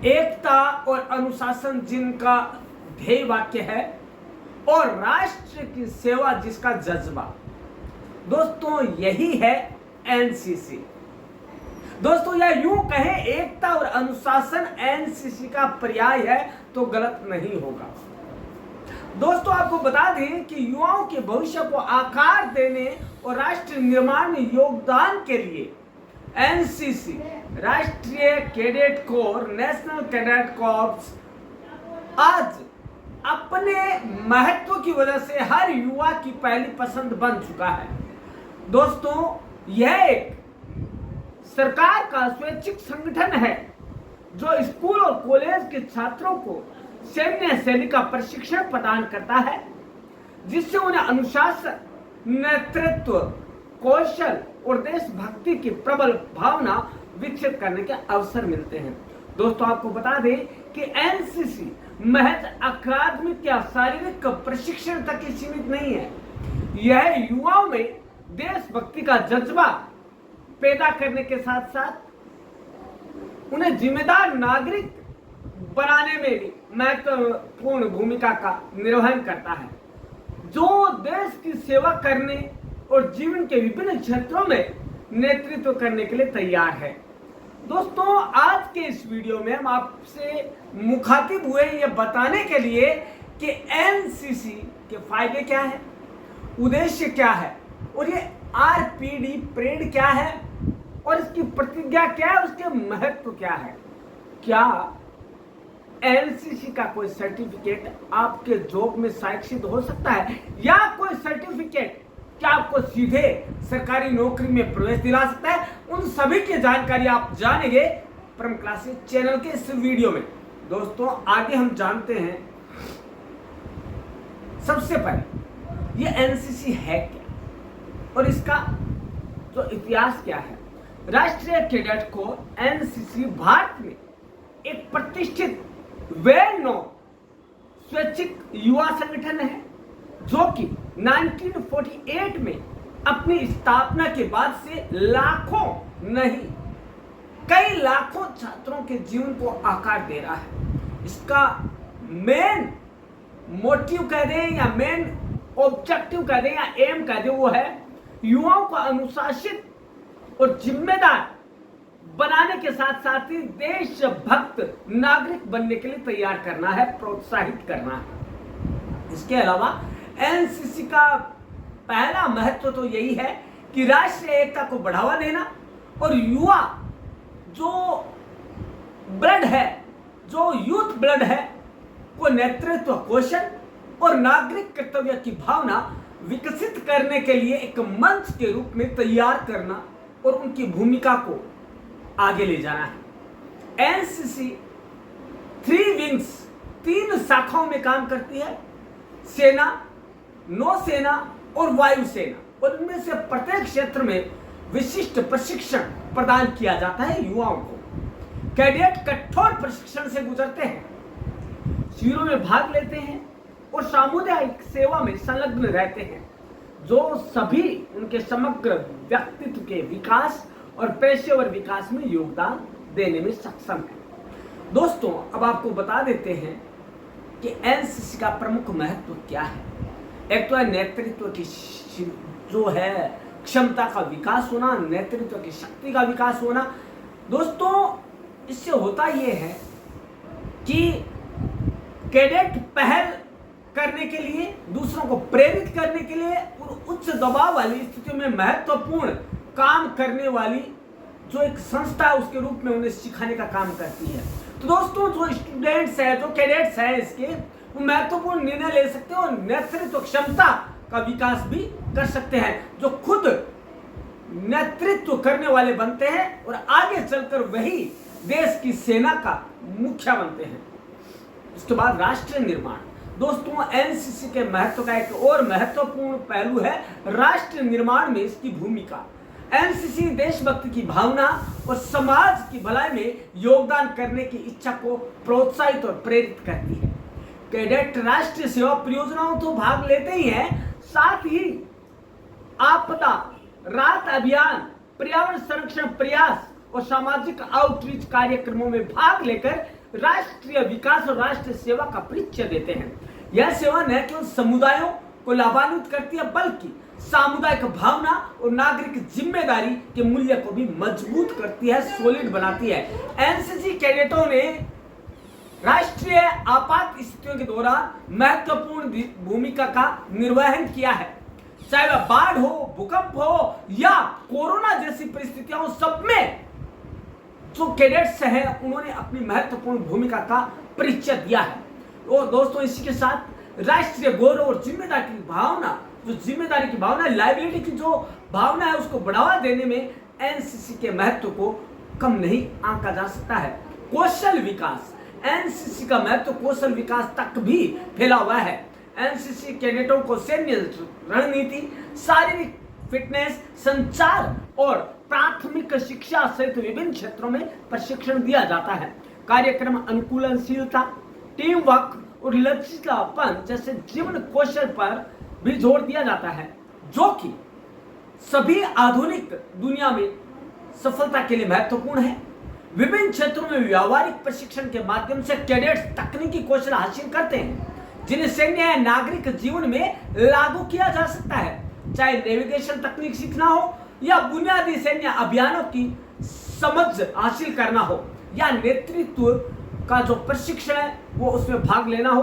एकता और अनुशासन जिनका ध्येय वाक्य है और राष्ट्र की सेवा जिसका जज्बा, दोस्तों यही है एनसीसी। दोस्तों या यूं कहें एकता और अनुशासन एनसीसी का पर्याय है तो गलत नहीं होगा। दोस्तों आपको बता दें कि युवाओं के भविष्य को आकार देने और राष्ट्र निर्माण में योगदान के लिए एनसीसी राष्ट्रीय cadet corps national cadet corps आज अपने महत्व की वजह से हर युवा की पहली पसंद बन चुका है। दोस्तों यह एक सरकार का स्वैच्छिक संगठन है जो स्कूल और कॉलेज के छात्रों को सैन्य शैली का प्रशिक्षण प्रदान करता है, जिससे उन्हें अनुशासन, नेतृत्व, कौशल और देशभक्ति की प्रबल भावना विकसित करने के अवसर मिलते हैं। दोस्तों आपको बता दें कि एनसीसी महज अकादमिक या शारीरिक प्रशिक्षण तक ही सीमित नहीं है। यह युवाओं में देशभक्ति का जज्बा पैदा करने के साथ साथ उन्हें जिम्मेदार नागरिक बनाने में भी महत्वपूर्ण भूमिका का निर्वहन करता है, जो देश की सेवा करने और जीवन के विभिन्न क्षेत्रों में नेतृत्व करने के लिए तैयार है। दोस्तों आज के इस वीडियो में हम आपसे मुखातिब हुए ये बताने के लिए कि एनसीसी के फायदे क्या है, उद्देश्य क्या है और ये आरपीडी परेड क्या है और इसकी प्रतिज्ञा क्या है, उसके महत्व क्या है। क्या एनसीसी का कोई सर्टिफिकेट आपके जॉब में सहायक सिद्ध हो सकता है या कोई सर्टिफिकेट क्या आपको सीधे सरकारी नौकरी में प्रवेश दिला सकता है, उन सभी की जानकारी आप जानेंगे परम क्लासेस चैनल के इस वीडियो में। दोस्तों आगे हम जानते हैं सबसे पहले ये एनसीसी है क्या और इसका जो इतिहास क्या है। राष्ट्रीय कैडेट कोर एनसीसी भारत में एक प्रतिष्ठित वेल नोन स्वैच्छिक युवा संगठन है जो कि 1948 में अपनी स्थापना के बाद से लाखों नहीं कई लाखों छात्रों के जीवन को आकार दे रहा है। इसका मेन मोटिव कह दें या मेन ऑब्जेक्टिव कह दें या एम कह दें, वो है युवाओं को अनुशासित और जिम्मेदार बनाने के साथ साथ ही देशभक्त नागरिक बनने के लिए तैयार करना है, प्रोत्साहित करना है। इसके अलावा एनसीसी का पहला महत्व तो यही है कि राष्ट्रीय एकता को बढ़ावा देना और युवा जो ब्लड है, जो यूथ ब्लड है, को नेतृत्व कौशल और नागरिक कर्तव्य की भावना विकसित करने के लिए एक मंच के रूप में तैयार करना और उनकी भूमिका को आगे ले जाना है। एनसीसी 3 विंग्स 3 शाखाओं में काम करती है, सेना, नौसेना और वायुसेना, और इनमें से प्रत्येक क्षेत्र में विशिष्ट प्रशिक्षण प्रदान किया जाता है युवाओं को। कैडेट कठोर प्रशिक्षण से गुजरते हैं, शिविरों में भाग लेते हैं और सामुदायिक सेवा में संलग्न रहते हैं, जो सभी उनके समग्र व्यक्तित्व के विकास और पेशेवर विकास में योगदान देने में सक्षम है। दोस्तों अब आपको बता देते हैं कि एनसीसी का प्रमुख महत्व क्या है। एक तो है नेतृत्व की जो है क्षमता का विकास होना, नेतृत्व की शक्ति का विकास होना। दोस्तों इससे होता यह है कि कैडेट पहल करने के लिए, दूसरों को प्रेरित करने के लिए और उच्च दबाव वाली स्थितियों में महत्वपूर्ण काम करने वाली जो एक संस्था है उसके रूप में उन्हें सिखाने का काम करती है। तो दोस्तों जो स्टूडेंट्स हैं, जो कैडेट्स हैं, इसके वो महत्वपूर्ण निर्णय ले सकते हैं और नेतृत्व क्षमता का विकास भी कर सकते हैं, जो खुद नेतृत्व करने वाले बनते हैं और आगे चलकर वही देश की सेना का मुखिया बनते हैं। इसके बाद राष्ट्रीय निर्माण। दोस्तों एनसीसी के महत्व का एक और महत्वपूर्ण पहलू है राष्ट्र निर्माण में इसकी भूमिका। एनसीसी देशभक्ति की भावना और समाज की भलाई में योगदान करने की इच्छा को प्रोत्साहित और प्रेरित करती है। कैडेट राष्ट्रीय सेवा परियोजनाओं तो भाग लेते ही हैं, साथ ही आपदा राहत अभियान, पर्यावरण संरक्षण प्रयास और सामाजिक आउटरीच कार्यक्रमों में भाग लेकर राष्ट्रीय विकास और राष्ट्र सेवा का परिचय देते हैं। यह सेवा न केवल समुदायों को लाभान्वित करती है बल्कि सामुदायिक भावना और नागरिक जिम्मेदारी के मूल्य को भी मजबूत करती है, सॉलिड बनाती है। एनसीसी कैडेटों ने राष्ट्रीय आपात स्थितियों के दौरान महत्वपूर्ण भूमिका का निर्वहन किया है। चाहे वह बाढ़ हो, भूकंप हो या कोरोना जैसी परिस्थितियों, सब में जो कैडेट्स हैं उन्होंने अपनी महत्वपूर्ण भूमिका का परिचय दिया है। और दोस्तों, इसी के साथ राष्ट्रीय गौरव और जिम्मेदारी की भावना, जो जिम्मेदारी की भावना, लायबिलिटी की जो भावना है, उसको बढ़ावा देने में एनसीसी के महत्व को कम नहीं आंका जा सकता है। कौशल विकास, एनसीसी का महत्व कौशल विकास तक भी फैला हुआ है। एनसीसी कैडेटों को सैन्य रणनीति, शारीरिक फिटनेस, संचार और प्राथमिक शिक्षा सहित विभिन्न क्षेत्रों में प्रशिक्षण दिया जाता है। कार्यक्रम अनुकूलनशीलता, टीम वर्क और लचीलापन जैसे जीवन कौशल पर भी जोर दिया जाता है, जो कि सभी आधुनिक दुनिया में सफलता के लिए महत्वपूर्ण है। विभिन्न क्षेत्रों में व्यावहारिक प्रशिक्षण के माध्यम से कैडेट्स तकनीकी कौशल हासिल करते हैं जिन्हें सैन्य या नागरिक जीवन में लागू किया जा सकता है। चाहे नेविगेशन तकनीक सीखना हो या बुनियादी सैन्य अभियानों की समझ हासिल करना हो या नेतृत्व का जो प्रशिक्षण है वो उसमें भाग लेना हो,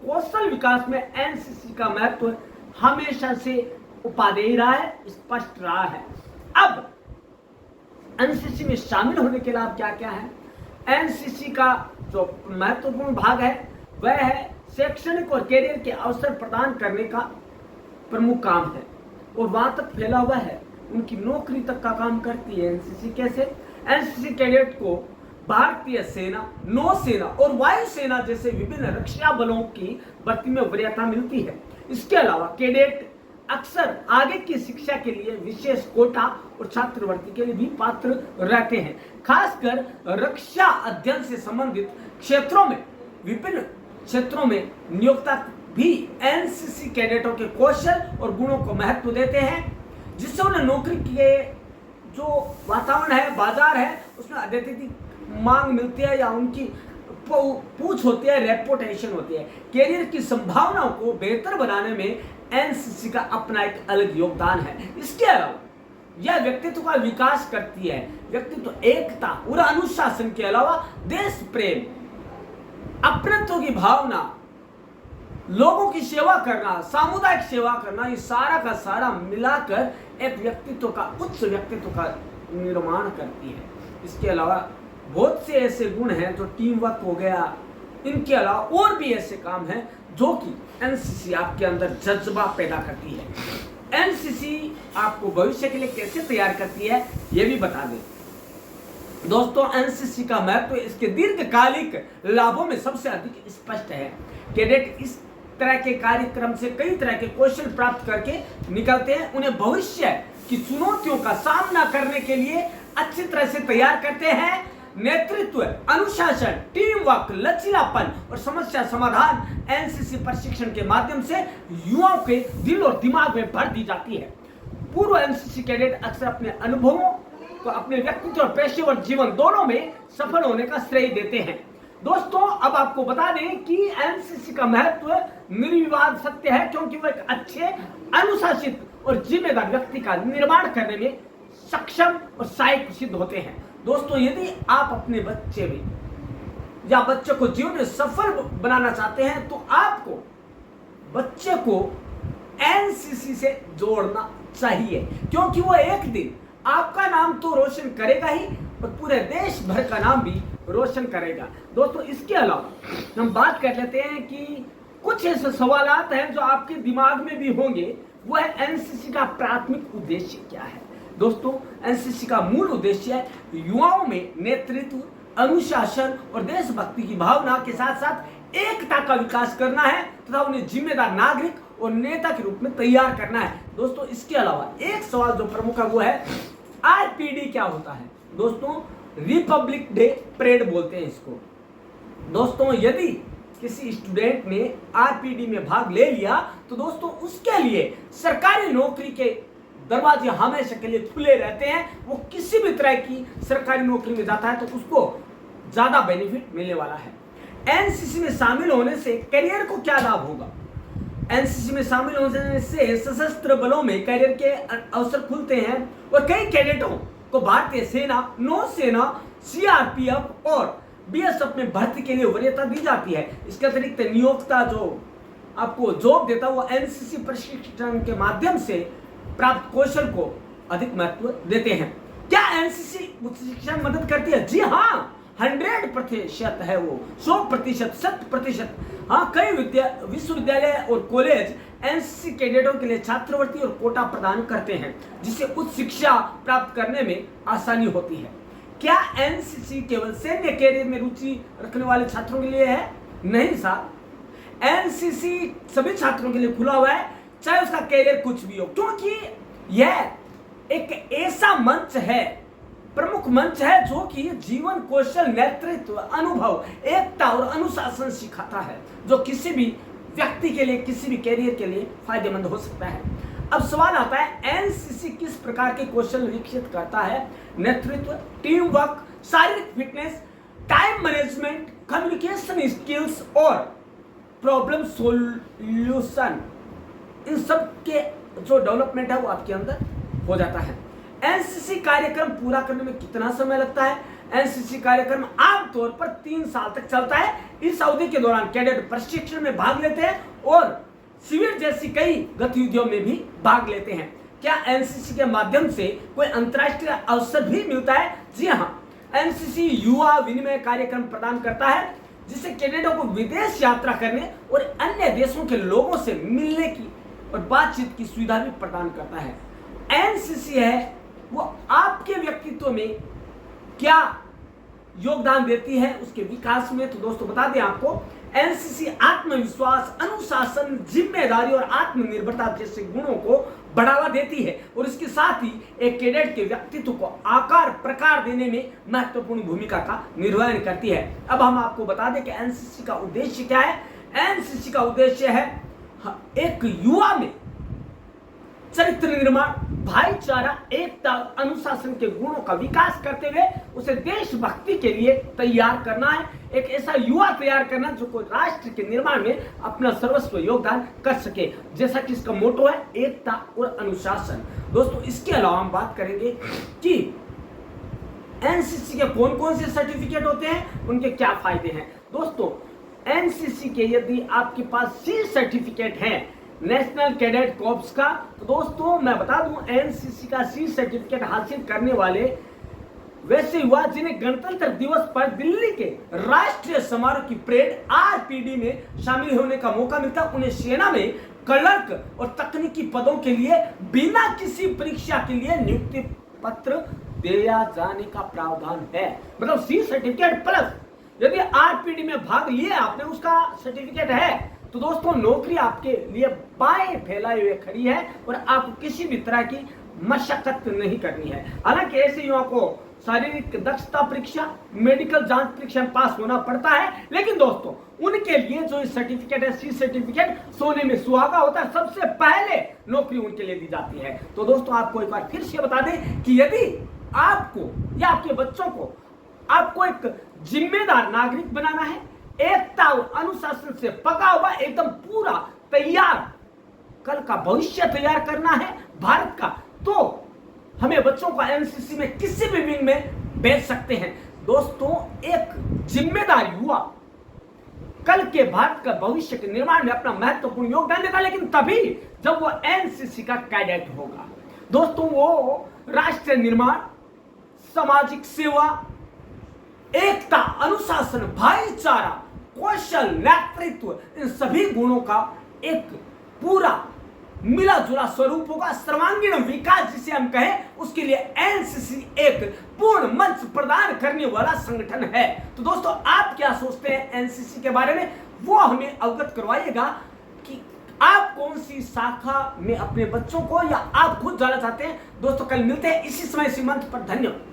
कौशल विकास में एनसीसी का महत्व हमेशा से उपादेय रहा है, स्पष्ट रहा है। अब एनसीसी में शामिल होने के लाभ क्या क्या है? एनसीसी का जो महत्वपूर्ण भाग है वह है शैक्षणिक और कैरियर के अवसर प्रदान करने का प्रमुख काम है और वहां तक फैला हुआ है, उनकी नौकरी तक का काम करती है एनसीसी। कैसे? एनसीसी कैडेट को भारतीय सेना, नौसेना और वायुसेना जैसे विभिन्न रक्षा बलों की भर्ती में वरीयता मिलती है। इसके अलावा कैडेट अक्सर आगे की शिक्षा के लिए विशेष कोटा और छात्रवृत्ति के लिए भी पात्र रहते हैं। खासकर रक्षा अध्ययन से संबंधित क्षेत्रों में, विभिन्न क्षेत्रों में नियोक्ता भी एनसीसी कैडेटों के कौशल और गुणों को महत्व देते हैं, जिससे उन्हें नौकरी के जो वातावरण है, बाजार है, उसमें अत्यधिक मांग मिलती है या उनकी पूछ होती है, रेपुटेशन होती है। कैरियर की संभावनाओं को बेहतर बनाने में एनसीसी का अपना एक अलग योगदान है। इसके अलावा यह व्यक्तित्व का विकास करती है। व्यक्तित्व एकता और अनुशासन के अलावा देश प्रेम, अपनत्व की भावना, लोगों की सेवा करना, सामुदायिक सेवा करना, ये सारा का सारा मिलाकर एक व्यक्तित्व का, उच्च व्यक्तित्व का निर्माण करती है। इसके अलावा बहुत से ऐसे गुण हैं जो टीम वर्क हो गया, इनके अलावा और भी ऐसे काम हैं जो कि एनसीसी आपके अंदर जज्बा पैदा करती है। एनसीसी आपको भविष्य के लिए कैसे तैयार करती है ये भी बता दें। दोस्तों, एनसीसी का महत्व इसके दीर्घकालिक लाभों में सबसे अधिक स्पष्ट है। कैडेट इस तरह के कार्यक्रम से कई तरह के कौशल प्राप्त करके निकलते हैं, उन्हें भविष्य की चुनौतियों का सामना करने के लिए अच्छी तरह से तैयार करते हैं। नेतृत्व, अनुशासन, टीम वर्क, लचीलापन और समस्या समाधान एनसीसी प्रशिक्षण के माध्यम से युवाओं के दिल और दिमाग में भर दी जाती है। पूर्व एनसीसी कैडेट अक्सर अपने अनुभवों को अपने व्यक्तित्व और पेशेवर जीवन दोनों में सफल होने का श्रेय देते हैं। दोस्तों, अब आपको बता दें कि एनसीसी का महत्व निर्विवाद सत्य है, क्योंकि वो एक अच्छे, अनुशासित और जिम्मेदार व्यक्ति का निर्माण करने में सक्षम और सहायक सिद्ध होते हैं। दोस्तों, यदि आप अपने बच्चे में या बच्चे को जीवन में सफल बनाना चाहते हैं तो आपको बच्चे को एनसीसी से जोड़ना चाहिए, क्योंकि वो एक दिन आपका नाम तो रोशन करेगा ही और पूरे देश भर का नाम भी रोशन करेगा। दोस्तों, इसके अलावा हम बात कर लेते हैं कि कुछ ऐसे सवालात हैं जो आपके दिमाग में भी होंगे, वो है एनसीसी का प्राथमिक उद्देश्य क्या है। दोस्तों, एनसीसी का मूल उद्देश्य है युवाओं में नेतृत्व, अनुशासन और देशभक्ति की भावना के साथ साथ एकता का विकास करना है तथा उन्हें जिम्मेदार नागरिक और नेता के रूप में तैयार करना है। दोस्तों, इसके अलावा एक सवाल जो प्रमुख है वो है आरपीडी क्या होता है। दोस्तों, रिपब्लिक डे परेड बोलते हैं इसको। दोस्तों, यदि किसी स्टूडेंट ने आरपीडी में भाग ले लिया तो दोस्तों उसके लिए सरकारी नौकरी के दरवाजे हमेशा के लिए खुले रहते हैं। वो किसी भी तरह की सरकारी नौकरी में जाता है तो उसको ज्यादा बेनिफिट मिलने वाला है। एनसीसी में शामिल होने से करियर को क्या लाभ होगा? एनसीसी में शामिल होने से सशस्त्र बलों में करियर के अवसर खुलते हैं और कई कैडेटों को भारतीय सेना, नौसेना, सीआरपीएफ और बीएसएफ में भर्ती के लिए वरीयता दी जाती है। इसके अतिरिक्त नियोक्ता जो आपको जॉब देता है वो एनसीसी प्रशिक्षण के माध्यम से प्राप्त कौशल को अधिक महत्व देते हैं। क्या एनसीसी उच्च शिक्षा में मदद करती है? जी हाँ, 100% है वो, 100%, 100%। हाँ, कई विश्वविद्यालय और कॉलेज एनसीसी कैडेटों के लिए छात्रवृत्ति और कोटा प्रदान करते हैं, जिससे उच्च शिक्षा प्राप्त करने में आसानी होती है। क्या एनसीसी केवल सैन्य कैरियर में रुचि रखने वाले छात्रों के लिए है? नहीं साहब, एनसीसी सभी छात्रों के लिए खुला हुआ है, चाहे उसका कैरियर कुछ भी हो, क्योंकि यह एक ऐसा मंच है, प्रमुख मंच है जो कि जीवन कौशल, नेतृत्व, अनुभव, एकता और अनुशासन सिखाता है, जो किसी भी व्यक्ति के लिए, किसी भी कैरियर के लिए फायदेमंद हो सकता है। अब सवाल आता है, एनसीसी किस प्रकार के कौशल विकसित करता है? नेतृत्व, टीम वर्क, शारीरिक fitness, time management, communication skills और प्रॉब्लम सॉल्यूशन, इन सब के जो डेवलपमेंट है वो आपके अंदर हो जाता है। एनसीसी कार्यक्रम पूरा करने में कितना समय लगता है? एनसीसी कार्यक्रम आमतौर पर 3 साल तक चलता है। इस अवधि के दौरान कैडेट प्रशिक्षण में भाग लेते हैं और शिविर जैसी कई गतिविधियों में भी भाग लेते हैं। क्या एनसीसी के माध्यम से कोई अंतर्राष्ट्रीय अवसर भी मिलता है? जी हाँ, एनसीसी युवा विनिमय कार्यक्रम प्रदान करता है, जिससे कैडेटों को विदेश यात्रा करने और अन्य देशों के लोगों से मिलने की और बातचीत की सुविधा भी प्रदान करता है। एनसीसी है वो आपके व्यक्तित्व में क्या योगदान देती है उसके विकास में। तो दोस्तों बता दें आपको, एनसीसी आत्मविश्वास, अनुशासन, जिम्मेदारी और आत्मनिर्भरता जैसे गुणों को बढ़ावा देती है और इसके साथ ही एक कैडेट के व्यक्तित्व को आकार प्रकार देने में महत्वपूर्ण भूमिका का निर्वहन करती है। अब हम आपको बता दें कि एनसीसी का उद्देश्य क्या है। एनसीसी का उद्देश्य है एक युवा में चरित्र निर्माण, भाईचारा, एकता, अनुशासन के गुणों का विकास करते हुए उसे देशभक्ति के लिए तैयार करना है। एक ऐसा युवा तैयार करना जो कोई राष्ट्र के निर्माण में अपना सर्वस्व योगदान कर सके, जैसा कि इसका मोटो है, एकता और अनुशासन। दोस्तों इसके अलावा हम बात करेंगे कि एनसीसी के कौन कौन से सर्टिफिकेट होते हैं, उनके क्या फायदे हैं। दोस्तों एनसीसी के यदि आपके पास सी सर्टिफिकेट है नेशनल कैडेट कॉर्प्स का, तो दोस्तों मैं बता दूं, एनसीसी का सी सर्टिफिकेट हासिल करने वाले वैसे युवा जिन्हें गणतंत्र दिवस पर दिल्ली के राष्ट्रीय समारोह की परेड आरपीडी में शामिल होने का मौका मिलता है, उन्हें सेना में क्लर्क और तकनीकी पदों के लिए बिना किसी परीक्षा के लिए नियुक्ति पत्र दिया जाने का प्रावधान है। मतलब सी सर्टिफिकेट प्लस यदि आरपीडी में भाग लिए आपने, उसका सर्टिफिकेट है, तो दोस्तों नौकरी आपके लिए बाएं फैलाए हुए खड़ी है और आपको किसी भी तरह की मशक्कत नहीं करनी है। हालांकि ऐसे युवाओं को शारीरिक दक्षता परीक्षा, मेडिकल जांच परीक्षा में पास होना पड़ता है, लेकिन दोस्तों उनके लिए जो सर्टिफिकेट है, सी सर्टिफिकेट, सोने में सुहागा होता है, सबसे पहले नौकरी उनके लिए दी जाती है। तो दोस्तों आपको एक बार फिर से बता दें कि यदि आपको या आपके बच्चों को आपको एक जिम्मेदार नागरिक बनाना है, एकता और अनुशासन से पका हुआ एकदम पूरा तैयार कल का भविष्य तैयार करना है भारत का, तो हमें बच्चों को एनसीसी में किसी भी विंग में भेज सकते हैं। दोस्तों एक जिम्मेदार युवा कल के भारत का भविष्य के निर्माण में अपना महत्वपूर्ण योगदान देगा, लेकिन तभी जब वो एनसीसी का कैडेट होगा। दोस्तों वो राष्ट्र निर्माण, सामाजिक सेवा, एकता, अनुशासन, भाईचारा, कौशल, नेतृत्व, इन सभी गुणों का एक पूरा मिला जुला स्वरूप होगा। सर्वांगीण विकास जिसे हम कहें, उसके लिए एनसीसी एक पूर्ण मंच प्रदान करने वाला संगठन है। तो दोस्तों आप क्या सोचते हैं एनसीसी के बारे में, वो हमें अवगत करवाइएगा कि आप कौन सी शाखा में अपने बच्चों को या आप खुद जाना चाहते हैं। दोस्तों कल मिलते हैं इसी समय इसी मंच पर। धन्यवाद।